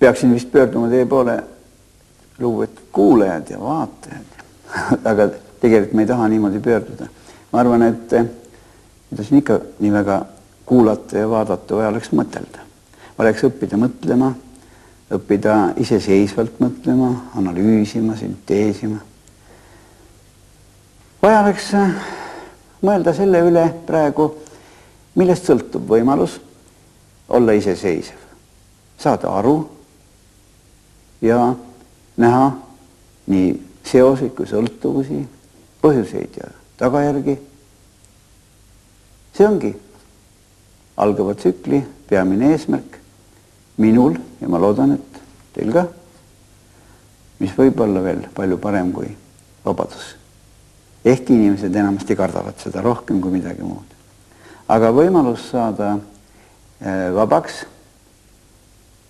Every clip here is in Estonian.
peaksin vist pöörduma teie poole lugupeetud kuulajad ja vaatajad. Aga tegelikult me ei taha niimoodi pöörduda. Ma arvan, et mida siin ikka nii väga kuulata ja vaadata, vaja oleks mõtelda. Oleks õppida mõtlema, õppida iseseisvalt mõtlema, analüüsima, sünteesima. Vaja oleks mõelda selle üle praegu, millest sõltub võimalus olla iseseisev, saada aru ja näha nii seoseid kui sõltuvusi, põhjuseid ja tagajärgi. See ongi algava tsükli peamine eesmärk minul ja ma loodan, et teil ka, mis võib olla veel palju parem kui vabadus. Ehk inimesed enamasti kardavad seda rohkem kui midagi muud. Aga võimalus saada vabaks,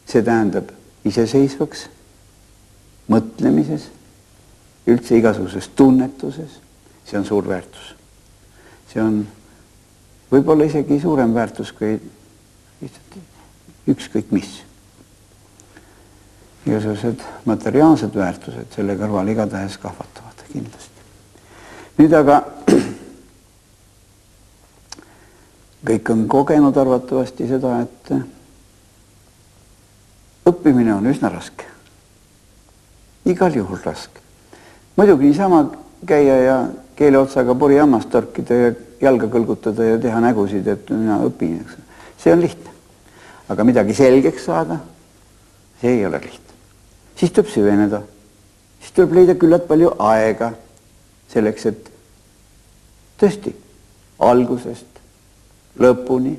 see tähendab iseseisvaks, mõtlemises, üldse igasuguses tunnetuses, see on suur väärtus. See on võib-olla isegi suurem väärtus kui ükskõik mis. Igasugused materiaalsed väärtused selle kõrval igatahes kahvatavad kindlasti. Nüüd aga kõik on kogenud arvatavasti seda, et õppimine on üsna raske. Igal juhul raske. Muidugi niisama käia ja keele otsaga puri hammast torkida ja jalga kõlgutada ja teha nägusid, et mina õpin. See on lihtne. Aga midagi selgeks saada, see ei ole lihtne. Siis tuleb süveneda. Siis tuleb leida küllalt palju aega selleks, et tõesti algusest lõpuni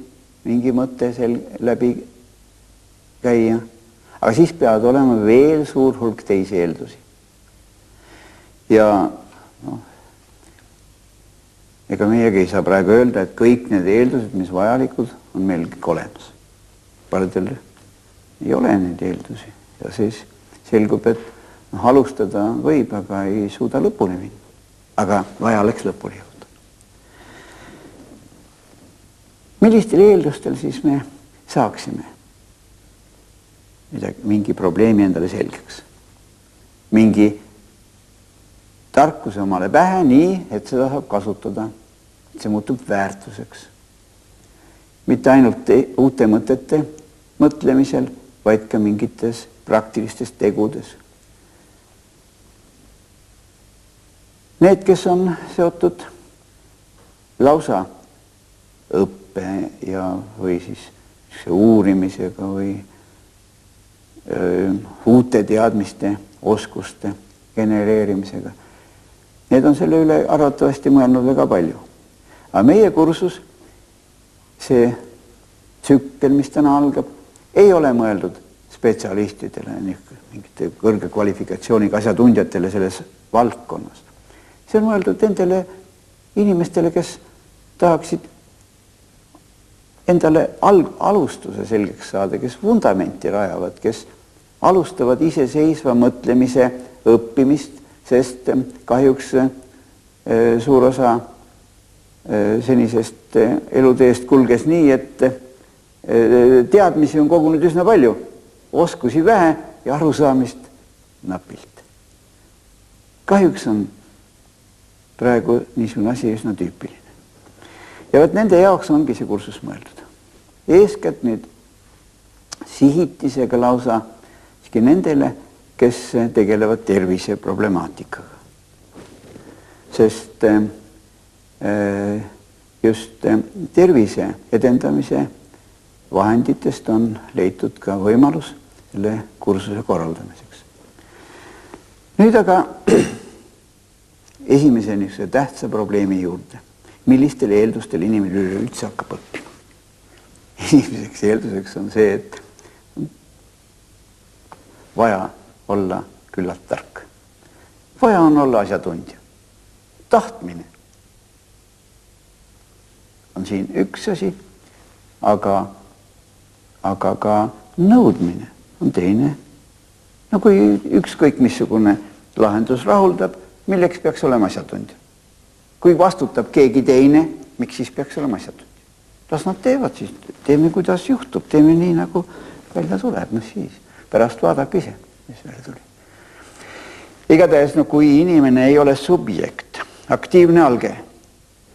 mingi mõte läbi käia. Aga siis peavad olema veel suur hulk teisi eeldusi. Ja ega meiegi ei saa praegu öelda, et kõik need eeldused, mis vajalikud, on meil kõik olemas. Paljudel ei ole neid eeldusi ja siis selgub, et alustada võib, aga ei suuda lõpuni minna. Aga vaja oleks lõpuni jõuda. Millistel eeldustel siis me saaksime mingi probleemi endale selgeks? Mingi tarkuse omale pähe nii, et seda saab kasutada. See muutub väärtuseks. Mitte ainult uute mõtete mõtlemisel, vaid ka mingites praktilistes tegudes. Need, kes on seotud lausa õppe ja või siis uurimisega või uute teadmiste, oskuste genereerimisega. Need on selle üle arvatavasti mõelnud väga palju. Aga meie kursus, see tsükkel, mis täna algab, ei ole mõeldud spetsialistidele, mingite kõrge kvalifikatsiooniga asjatundjatele selles valdkonnas. See on mõeldud nendele inimestele, kes tahaksid endale alustuse selgeks saada, kes vundamenti rajavad, kes alustavad iseseisva mõtlemise õppimist, sest kahjuks suur osa senisest eluteest kulges nii, et teadmisi on kogunud üsna palju, oskusi vähe ja arusaamist napilt. Kahjuks on praegu niisugune asi üsna tüüpiline. Ja võt nende jaoks ongi see kursus mõeldud. Eeskätt nüüd sihitisega lausa nendele, kes tegelevad tervise problemaatikaga. Sest just tervise edendamise vahenditest on leitud ka võimalus selle kursuse korraldamiseks. Nüüd aga esimese niisuguse tähtsa probleemi juurde. Millistel eeldustel inimene üleüldse hakkab õppima? Esimeseks eelduseks on see, et vaja olla küllalt tark. Vaja on olla asjatundja. Tahtmine on siin üks asi, aga ka nõudmine on teine. No kui ükskõik missugune lahendus rahuldab, milleks peaks olema asjatundja? Kui vastutab keegi teine, miks siis peaks olema asjatundja? Las nad teevad siis, teeme kuidas juhtub, teeme nii nagu välja tuleb, no siis. pärast vaadake ise, mis välja tuli. Igatahes, no kui inimene ei ole subjekt, aktiivne alge,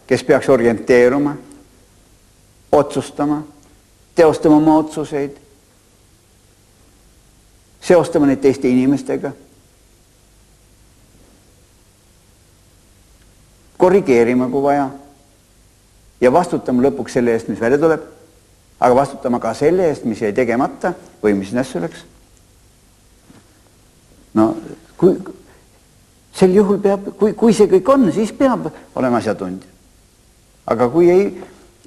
kes peaks orienteeruma, otsustama, teostama oma otsuseid, seostama neid teiste inimestega, korrigeerima, kui vaja, ja vastutama lõpuks selle eest, mis välja tuleb, aga vastutama ka selle eest, mis jäi tegemata või mis nässu läks. No, kui sel juhul peab, kui see kõik on, siis peab olema asjatundja. Aga kui ei,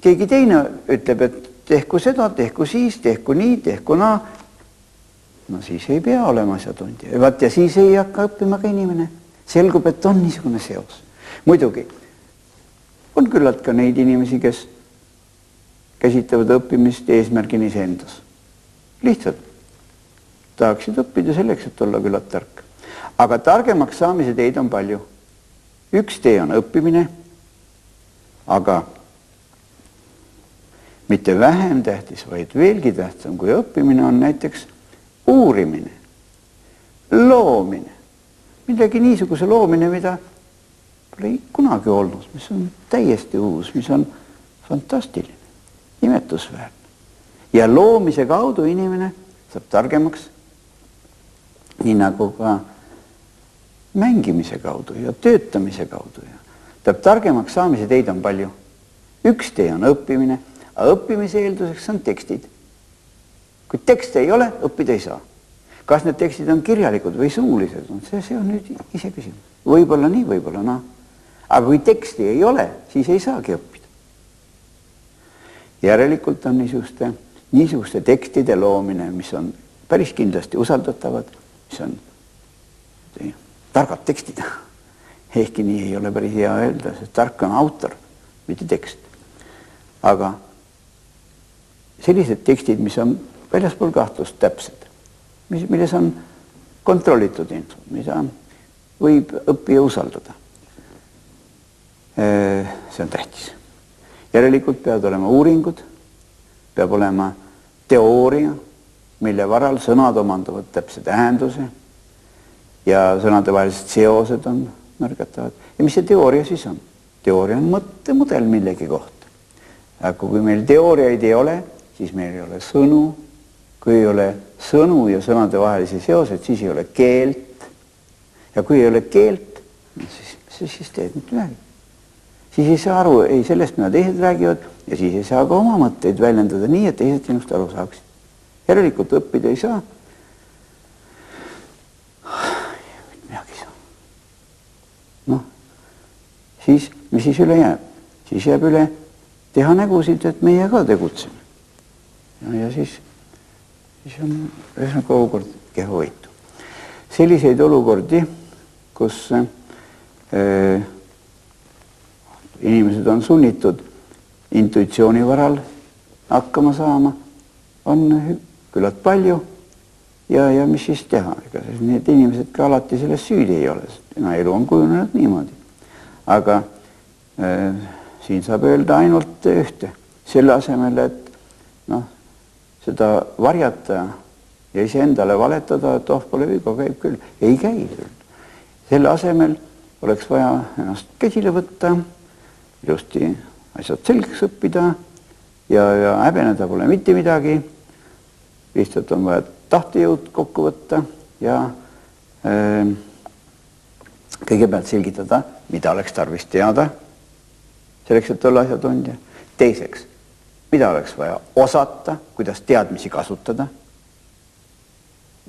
keegi teine ütleb, et tehku seda, tehku siis, tehku nii, tehku naa, no siis ei pea olema asjatundja. Ja siis ei hakka õppima ka inimene. Selgub, et on niisugune seos. Muidugi, on küllalt ka neid inimesi, kes käsitlevad õppimist eesmärgini endas. Lihtsalt tahaksid õppida selleks, et olla küllalt tark. Aga targemaks saamise teid on palju. Üks tee on õppimine, aga mitte vähem tähtis, vaid veelgi tähtsam kui õppimine on näiteks uurimine, loomine. Millegi niisuguse loomine, mida pole kunagi olnud, mis on täiesti uus, mis on fantastiline, imetusväärne. Ja loomise kaudu inimene saab targemaks, nii nagu ka mängimise kaudu ja töötamise kaudu. Tähendab, targemaks saamise teid on palju. Üks tee on õppimine, aga õppimise eelduseks on tekstid. Kui tekste ei ole, õppida ei saa. Kas need tekstid on kirjalikud või suulised? See on nüüd ise küsimus. Võib-olla nii, võib-olla naa. Aga kui teksti ei ole, siis ei saagi õppida. Järelikult on niisuguste tekstide loomine, mis on päris kindlasti usaldatavad, mis on targad tekstid. Ehkki nii ei ole päris hea öelda, sest tark on autor, mitte tekst. Aga sellised tekstid, mis on väljaspool kahtlust täpsed, milles on kontrollitud info, mida võib õppija usaldada. See on tähtis. Järelikult peavad olema uuringud, peab olema teooria, mille varal sõnad omandavad täpse tähenduse ja sõnade vahelised seosed on märgatavad. Ja mis see teooria siis on? Teooria on mõttemudel millegi kohta. Aga kui meil teooriaid ei ole, siis meil ei ole sõnu. Kui ei ole sõnu ja sõnade vahelisi seosed, siis ei ole keelt. Ja kui ei ole keelt, siis teed mitte midagi. Siis ei saa aru ei sellest, mida teised räägivad, ja siis ei saa ka oma mõtteid väljendada nii, et teised sinust aru saaksid. Järelikult õppida ei saa. Midagi saa. Noh, siis, mis siis üle jääb? Siis jääb üle teha nägusid, et meie ka tegutseme. Ja siis on ühesõnaga olukord kehvavõitu. Selliseid olukordi, kus inimesed on sunnitud intuitsiooni varal hakkama saama, on küllalt palju ja mis siis teha. Ega need inimesed ka alati selles süüdi ei ole, sest elu on kujunenud niimoodi. Aga siin saab öelda ainult ühte. Selle asemel, et seda varjata ja iseendale valetada, et pole viga, käib küll. Ei käi küll. Selle asemel oleks vaja ennast käsile võtta, ilusti asjad selgeks õppida ja häbeneda pole mitte midagi. Lihtsalt on vaja tahtejõud kokku võtta ja kõigepealt selgitada, mida oleks tarvis teada, selleks, et olla asjatundja. Teiseks, mida oleks vaja osata, kuidas teadmisi kasutada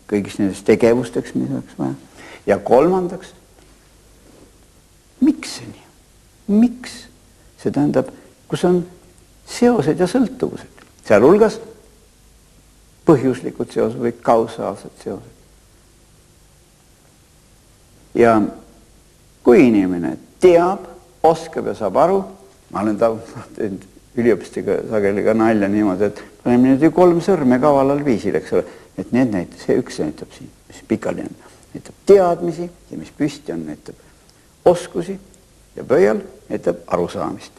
kõigis nendest tegevusteks, mis oleks vaja. Ja kolmandaks, miks see nii? Miks? See tähendab, kus on seosed ja sõltuvused. Sealhulgas põhjuslikud seosed või kausaalsed seosed. Ja kui inimene teab, oskab ja saab aru, ma olen üliõpistega sageli ka nalja niimoodi, et paneme nüüd 3 sõrme kavalal viisil, eks ole, et need näitab, see üks näitab siin, mis pikali on, näitab teadmisi ja mis püsti on, näitab oskusi ja pöial näitab arusaamist.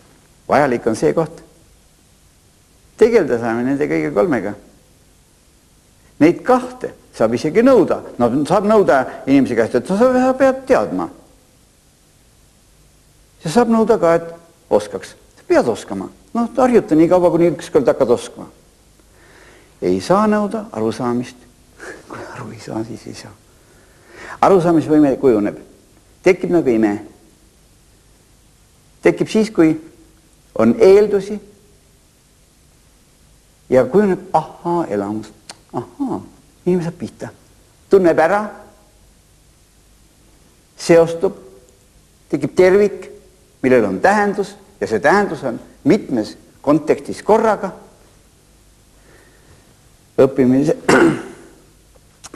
Vajalik on see koht. Tegelda saame nende kõige 3. Neid 2 saab isegi nõuda. No saab nõuda inimese käest, et sa pead teadma. Ja saab nõuda ka, et oskaks. Sa pead oskama. No harjuta nii kaua, kuni ükskord hakkad oskama. Ei saa nõuda arusaamist. Kui aru ei saa, siis ei saa. Arusaamisvõime kujuneb. Tekib nagu ime. Tekib siis, kui on eeldusi ja kujuneb elamus. Inimene saab pihta. Tunneb ära, seostub, tekib tervik, millel on tähendus ja see tähendus on mitmes kontekstis korraga. Õppimise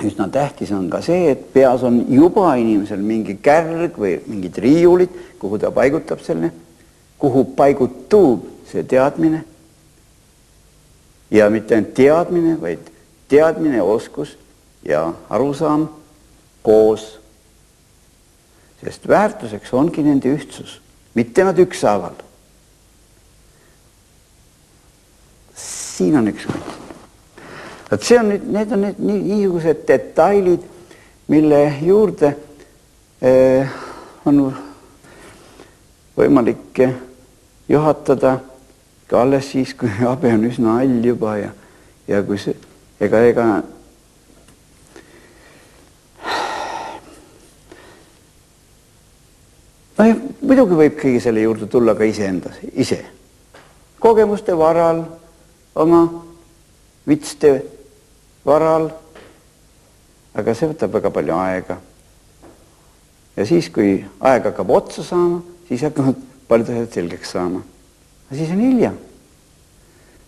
üsna tähtis on ka see, et peas on juba inimesel mingi kärg või mingid riiulid, kuhu ta paigutab selle, kuhu paigutub see teadmine. Ja mitte ainult teadmine, vaid teadmine, oskus ja arusaam koos. Sest väärtuseks ongi nende ühtsus, mitte nad ükshaaval. Siin on üks mõte. See on nüüd, need on niisugused detailid, mille juurde on võimalik juhatada ka alles siis, kui habe on üsna all juba ja kui see, ega muidugi võib kõige selle juurde tulla ka ise. Kogemuste varal, oma vitste varal, aga see võtab väga palju aega. Ja siis, kui aeg hakkab otsa saama, siis hakkavad paljud asjad selgeks saama. Ja siis on hilja.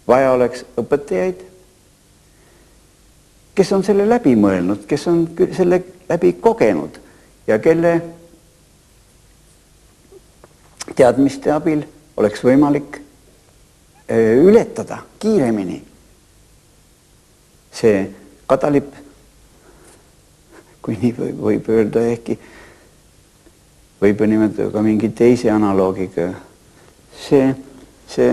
Vaja oleks õpetajaid, kes on selle läbi mõelnud, kes on selle läbi kogenud ja kelle teadmiste abil oleks võimalik ületada kiiremini see kadalipp, kui nii võib öelda, ehkki võib nimetada ka mingi teise analoogiga. See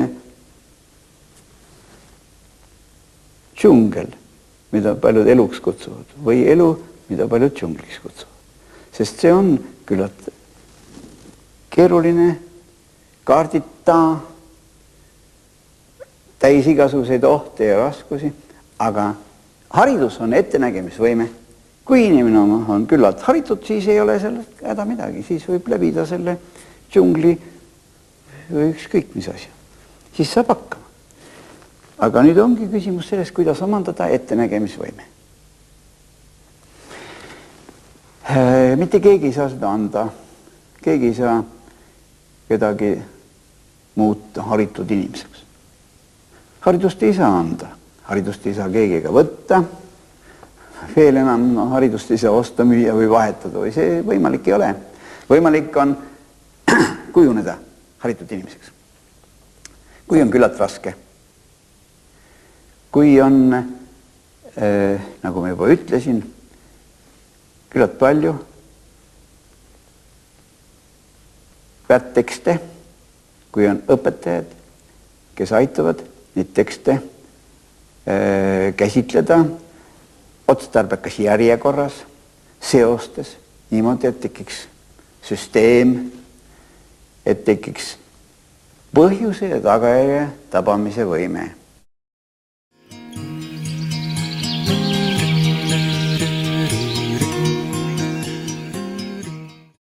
džungel, mida paljud eluks kutsuvad, või elu, mida paljud džungliks kutsuvad. Sest see on küllalt keeruline, kaardita, täis igasuguseid ohte ja raskusi, aga haridus on ettenägemisvõime. Kui inimene on küllalt haritud, siis ei ole sellest häda midagi. Siis võib läbida selle džungli või ükskõik mis asja. Siis saab hakkama. Aga nüüd ongi küsimus sellest, kuidas omandada ettenägemisvõime. Mitte keegi ei saa seda anda. Keegi ei saa kedagi muuta haritud inimeseks. Haridust ei saa anda. Haridust ei saa keegi ega võtta. Veel enam haridust ei saa osta, müüa või vahetada. Või see võimalik ei ole. Võimalik on kujuneda haritud inimeseks. Kui on küllalt raske. Kui on, nagu ma juba ütlesin, küllalt palju väärtekste, kui on õpetajad, kes aitavad neid tekste käsitleda otstarbekas järjekorras, seostes, niimoodi, et tekiks süsteem, et tekiks põhjuse ja tagajärje tabamise võime.